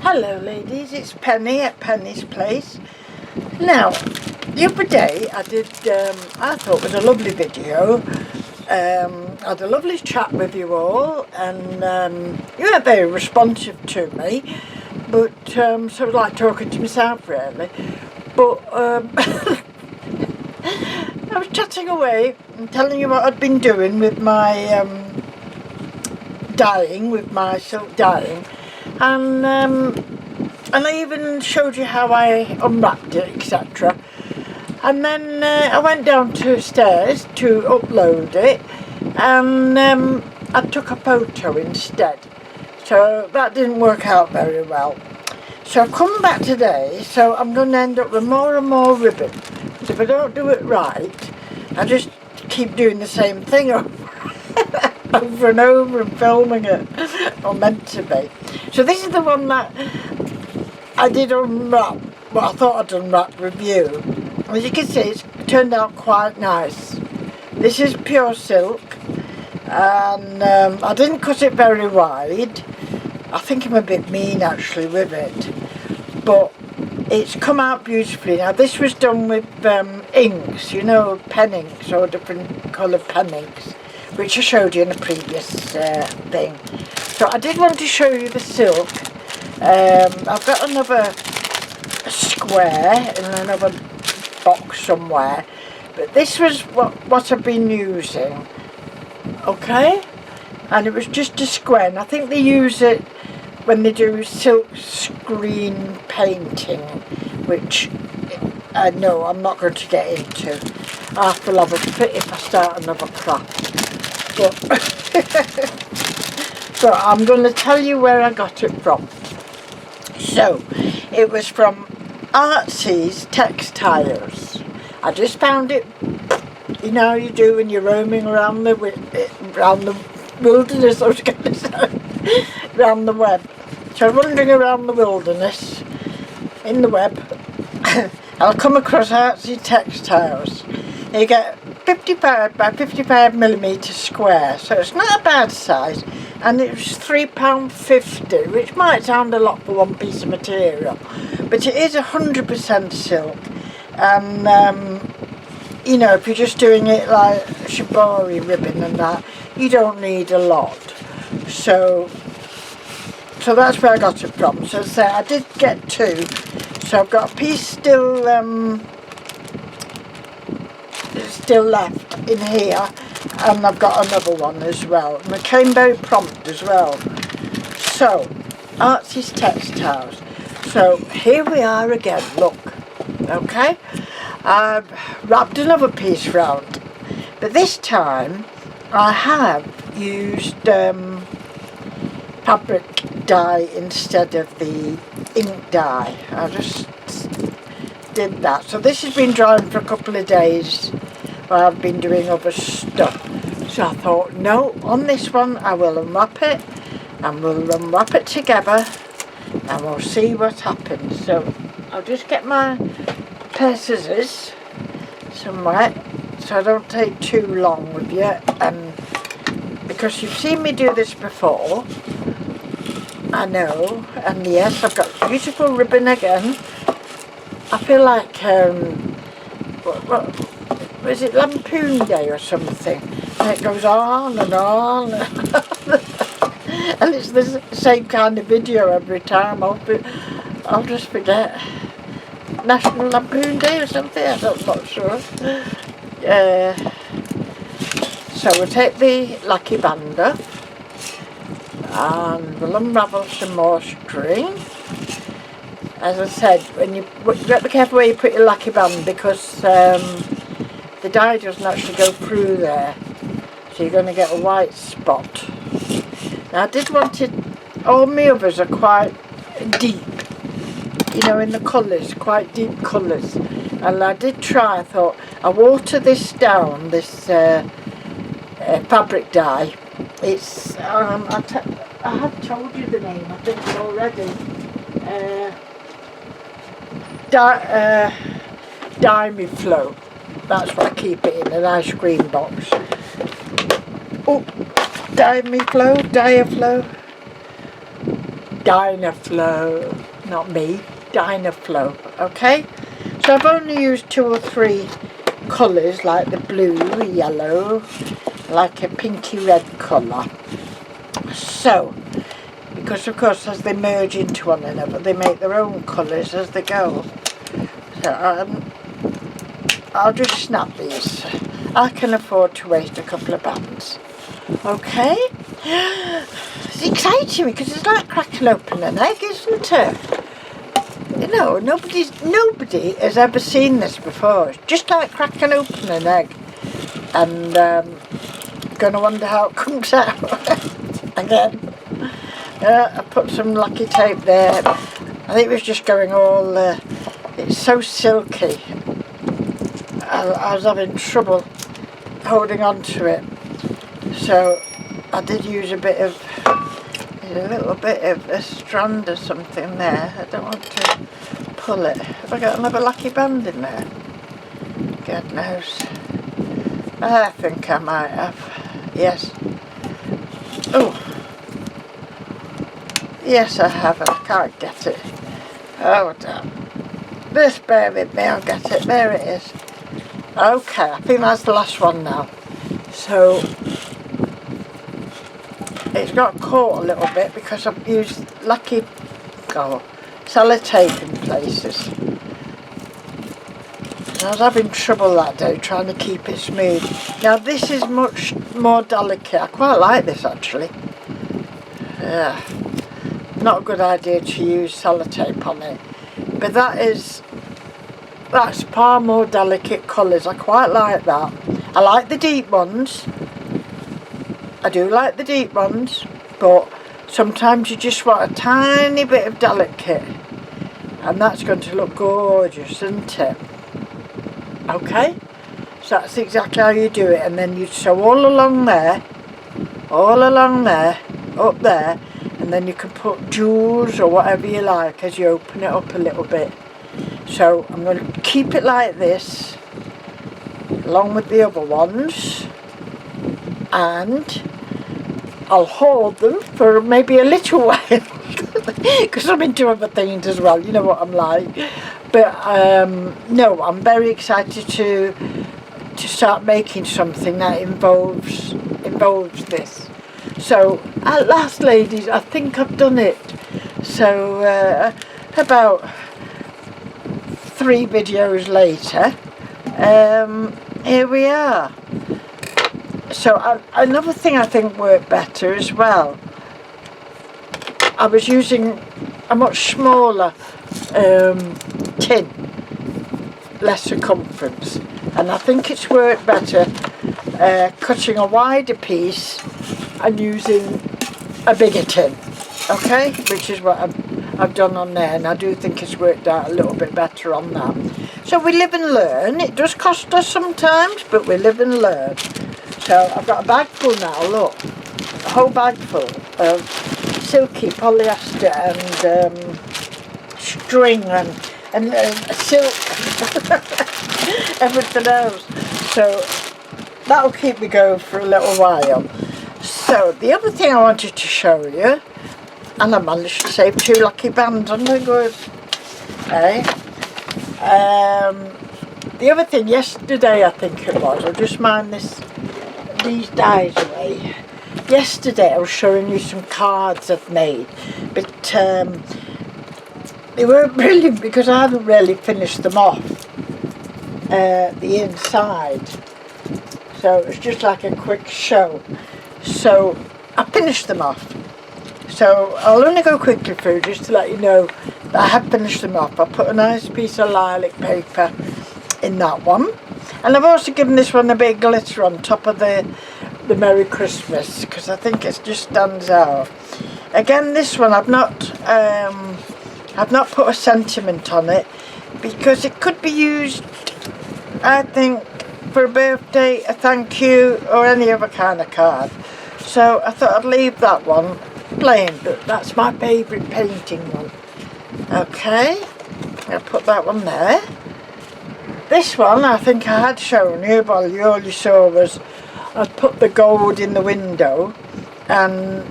Hello ladies, it's Penny at Penny's Place. Now, the other day I did, I thought it was a lovely video. I had a lovely chat with you all, and you were very responsive to me, but so it was like talking to myself really. But I was chatting away and telling you what I'd been doing with my dyeing, with my silk dyeing. And I even showed you how I unwrapped it, etc. And then I went downstairs to upload it, and I took a photo instead. So that didn't work out very well. So I've come back today, so I'm going to end up with more and more ribbon. But if I don't do it right, I just keep doing the same thing over and over and filming it, or meant to be. So this is the one that I did unwrap, well I thought I'd unwrap review. As you can see, it's turned out quite nice. This is pure silk, and I didn't cut it very wide. I think I'm a bit mean actually with it, but it's come out beautifully. Now this was done with inks, you know, pen inks, or different coloured pen inks, which I showed you in a previous thing. So I did want to show you the silk. I've got another square in another box somewhere, but this was what I've been using, okay? And it was just a square, and I think they use it when they do silk screen painting, which no, I'm not going to get into. I feel have a fit if I start another craft. But so I'm going to tell you where I got it from. So it was from Artsy's Textiles. I just found it, you know how you do when you're roaming around the wilderness, I was going to say, around the web. So I'm wandering around the wilderness, in the web, I'll come across Artsy Textiles. You get 55 by 55mm square, so it's not a bad size, and it was £3.50, which might sound a lot for one piece of material, but it is 100% silk. And you know, if you're just doing it like shibori ribbon and that, you don't need a lot. So that's where I got it from. So I did get two. So I've got a piece still left in here, and I've got another one as well. And it came very prompt as well. So Artsy's Textiles. So here we are again. Look, okay. I've wrapped another piece round, but this time I have used fabric dye instead of the ink dye. I just did that. So this has been drying for a couple of days while I've been doing other stuff. So I thought, no, on this one I will unwrap it, and we'll unwrap it together, and we'll see what happens. So I'll just get my pair of scissors somewhere so I don't take too long with you, and because you've seen me do this before, I know. And yes, I've got beautiful ribbon again. I feel like what was it, Lampoon Day or something, and it goes on and on and it's the same kind of video every time. I'll just forget. National Lampoon Day or something, I'm not sure. So we'll take the lucky band off, and we'll unravel some more string. As I said, when you got to be careful where you put your lucky band, because the dye doesn't actually go through there, so you're going to get a white spot. Now I did want it, all my others are quite deep, you know, in the colours, quite deep colours, and I did try. I thought I water this down, this fabric dye. It's I have told you the name, I think, already. Dye Flow. That's what I keep it in, an ice cream box. Oh, Dye Flow. Dynaflow, not me, Dynaflow, okay? So I've only used 2 or 3 colours, like the blue, yellow, like a pinky red colour. So, because of course as they merge into one another, they make their own colours as they go. So I'll just snap these. I can afford to waste a couple of bands. Okay? It's exciting because it's like cracking open an egg, isn't it? You know, nobody has ever seen this before. It's just like cracking open an egg. And gonna wonder how it comes out again. I put some lucky tape there. I think it was just going all, it's so silky. I was having trouble holding on to it. So I did use a little bit of a strand or something there. I don't want to pull it. Have I got another lucky band in there? God knows. I think I might have. Yes. Oh. Yes, I have. I can't get it. Oh, damn. Just bear with me. I'll get it. There it is. Okay, I think that's the last one now. So it's got caught a little bit because I've used lucky sellotape in places. I was having trouble that day trying to keep it smooth. Now this is much more delicate. I quite like this actually. Yeah, not a good idea to use sellotape on it, but that's far more delicate colours. I quite like that. I like the deep ones. I do like the deep ones, but sometimes you just want a tiny bit of delicate, and that's going to look gorgeous, isn't it? Okay, so that's exactly how you do it, and then you sew all along there, up there, and then you can put jewels or whatever you like as you open it up a little bit. So I'm going to keep it like this, along with the other ones, and I'll hold them for maybe a little while, because I'm into other things as well, you know what I'm like. But no, I'm very excited to start making something that involves this. So at last, ladies, I think I've done it. So about 3 videos later, here we are. So another thing I think worked better as well, I was using a much smaller tin, less circumference, and I think it's worked better cutting a wider piece and using a bigger tin, okay, which is what I've done on there, and I do think it's worked out a little bit better on that. So we live and learn. It does cost us sometimes, but we live and learn. So I've got a bag full now, look, a whole bag full of silky polyester and string and silk, everything else. So that'll keep me going for a little while. So the other thing I wanted to show you, and I managed to save 2 lucky bands on the good. Okay. The other thing yesterday, I think it was, I'll just mind these dies away. Yesterday I was showing you some cards I've made, but they weren't brilliant because I haven't really finished them off the inside. So it was just like a quick show. So I finished them off. So I'll only go quickly through just to let you know that I have finished them off. I put a nice piece of lilac paper in that one. And I've also given this one a bit of glitter on top of the Merry Christmas, because I think it just stands out. Again, this one I've not put a sentiment on it, because it could be used, I think, for a birthday, a thank you, or any other kind of card. So I thought I'd leave that one plain, but that's my favourite painting one. Okay, I'll put that one there. This one I think I had shown you, but all you saw was I put the gold in the window, and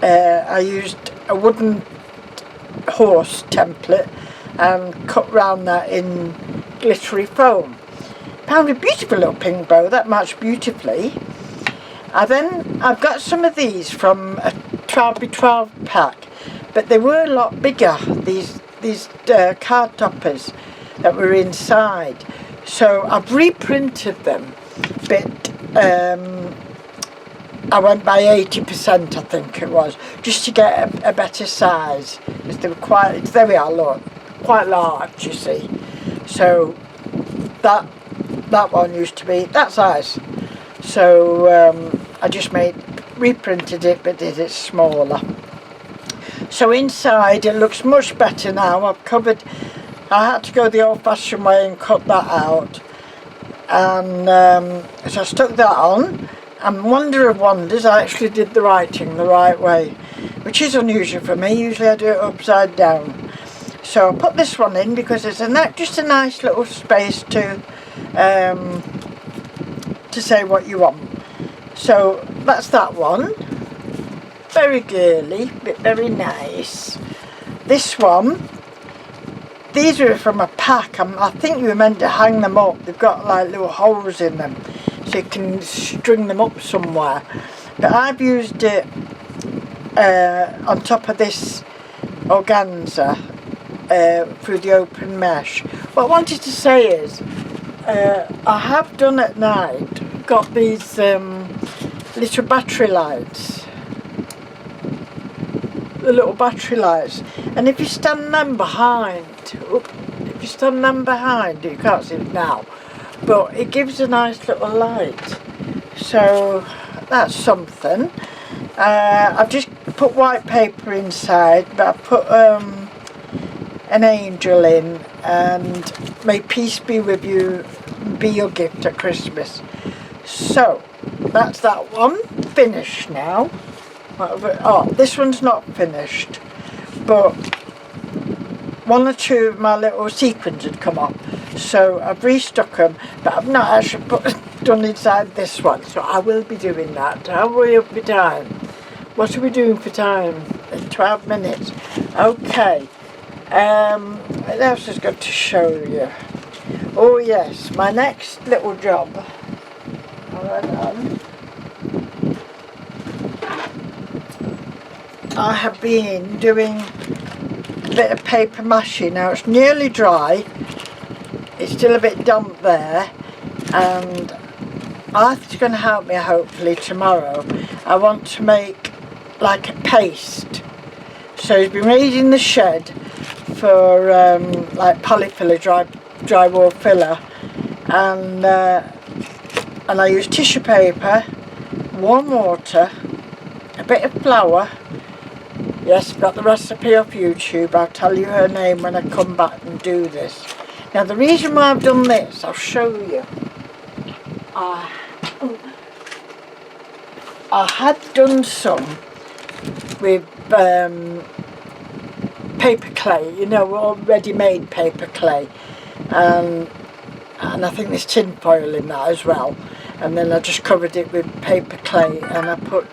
I used a wooden horse template and cut round that in glittery foam. Found a beautiful little pink bow that matched beautifully. I've got some of these from a 12x12 pack, but they were a lot bigger, these card toppers that were inside. So I've reprinted them, but I went by 80%, I think it was, just to get a better size, because they were quite, there we are, look, quite large, you see. So that one used to be that size. So I just reprinted it, but did it smaller. So inside it looks much better now. I had to go the old-fashioned way and cut that out, and so I stuck that on, and wonder of wonders, I actually did the writing the right way, which is unusual for me. Usually I do it upside down. So I put this one in because it's just a nice little space to say what you want. So that's that one. Very girly, but very nice. This one, these are from a pack. I think you were meant to hang them up. They've got like little holes in them, so you can string them up somewhere. But I've used it on top of this organza through the open mesh. What I wanted to say is, I have done at night, got these little battery lights, the little battery lights, and if you stand them behind, you can't see it now, but it gives a nice little light. So that's something. I've just put white paper inside, but I've put an angel in, and may peace be with you, be your gift at Christmas. So that's that one finished now. Oh, this one's not finished, but one or two of my little sequins had come off, so I've restuck them, but I've not actually done inside this one, so I will be doing that. How are we up for time? What are we doing for time? 12 minutes. Okay. What else is good to show you? Oh yes, my next little job. I have been doing a bit of paper mache. Now it's nearly dry. It's still a bit damp there, and Arthur's going to help me hopefully tomorrow. I want to make like a paste. So he's been raiding the shed for like polyfiller, dry wall filler, and I use tissue paper, warm water, a bit of flour. Yes, I've got the recipe off YouTube. I'll tell you her name when I come back and do this. Now the reason why I've done this, I'll show you. I had done some with paper clay, you know, all ready-made paper clay, and I think there's tin foil in that as well, and then I just covered it with paper clay, and I put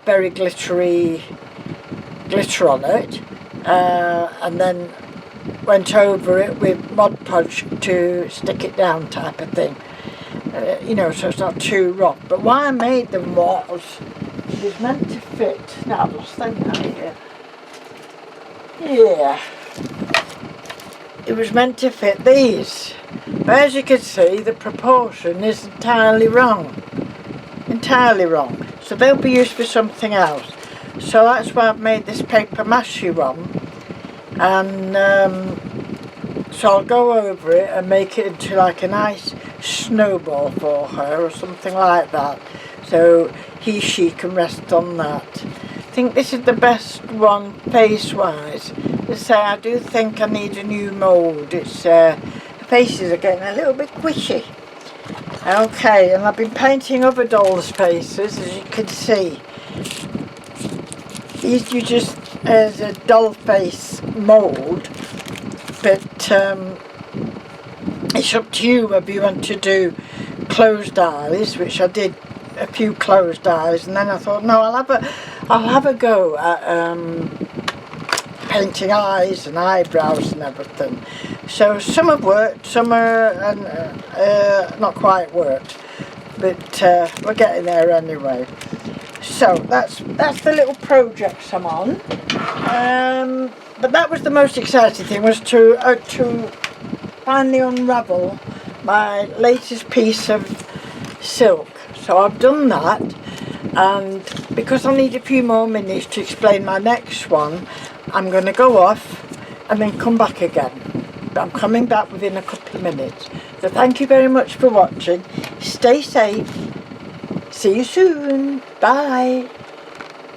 very glittery glitter on it, and then went over it with Mod Podge to stick it down type of thing, you know, so it's not too rough. But why I made them was, it was meant to fit. Now I've lost them out here. Yeah, it was meant to fit these, but as you can see the proportion is entirely wrong, so they'll be used for something else. So that's why I've made this paper mache one, and so I'll go over it and make it into like a nice snowball for her or something like that, so she can rest on that. I think this is the best one face wise. I do think I need a new mould. It's the faces are getting a little bit squishy. Okay, and I've been painting other dolls' faces, as you can see. These you just as a doll face mould, but it's up to you whether you want to do closed eyes, which I did a few closed eyes, and then I thought no, I'll have a go at painting eyes and eyebrows and everything. So some have worked, some are not quite worked, but we're getting there anyway. So that's the little projects I'm on. But that was the most exciting thing, was to finally unravel my latest piece of silk. So I've done that, and because I need a few more minutes to explain my next one, I'm going to go off and then come back again. But I'm coming back within a couple of minutes. So thank you very much for watching. Stay safe. See you soon. Bye.